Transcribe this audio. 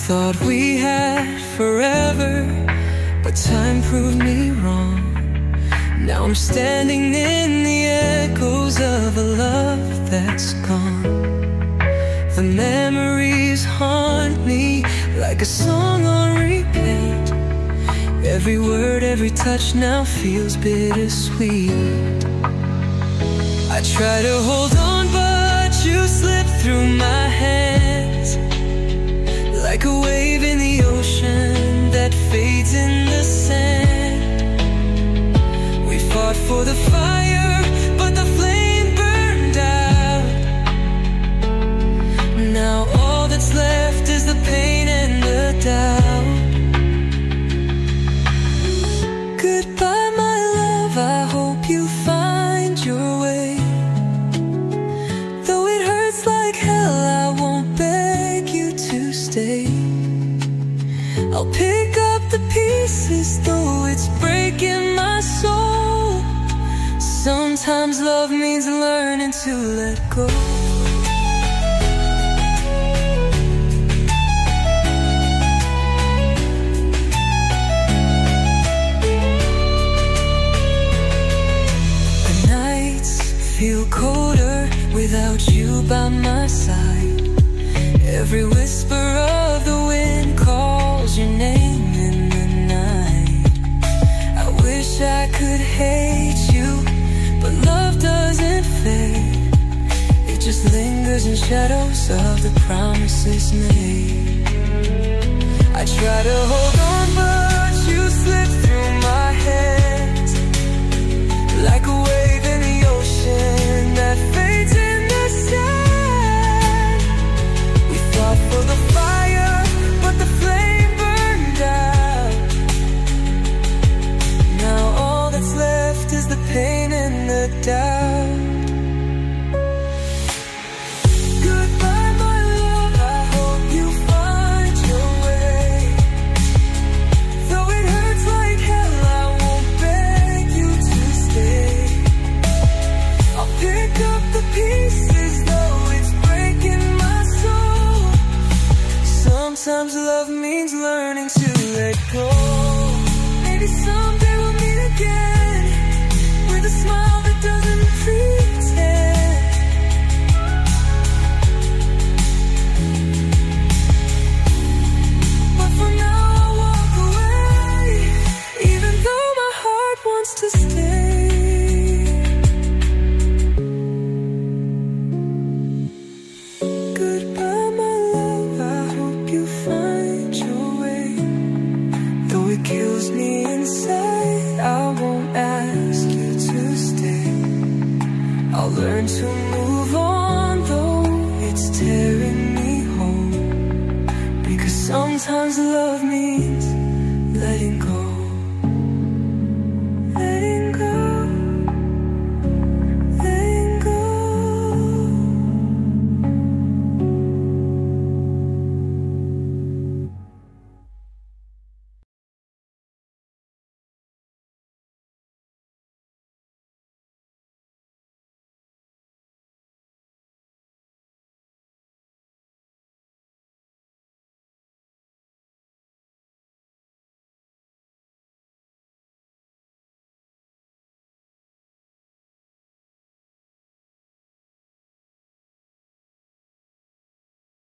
thought we had forever, but time proved me wrong. Now I'm standing in the echoes of a love that's gone. The memories haunt me like a song on repeat. Every word, every touch now feels bittersweet. I try to hold on, but you slip through my hands, like a wave in the ocean that fades in the sand. We fought for the fire, but the flame burned out. Now all that's left is the pain and the doubt. Goodbye, my love, I hope you find your way. Though it hurts like hell, I won't beg you to stay. I'll pick up the pieces, though it's breaking my soul. Sometimes love means learning to let go. The nights feel colder without you by my side. Every whisper of the wind calls your name in the night. I wish I could hate you, but love doesn't fade. It just lingers in shadows of the promises made. I try to hold on, but you slip through my hands, like a wave in the ocean that fades in the sand. We fought for the fire, but the flame burned out. Now all that's left is the pain and the doubt. Goodbye, my love, I hope you find your way. Though it hurts like hell, I won't beg you to stay. I'll pick up the pieces, though it's breaking my soul. Sometimes love means learning to let go. Maybe someday we'll meet again, with a smile that doesn't pretend. But for now I'll walk away, even though my heart wants to stay. Goodbye, my love, I hope you find your way. Though it kills me inside, I won't ask you to stay. I'll learn to move on, though it's tearing me home. Because sometimes love means letting go.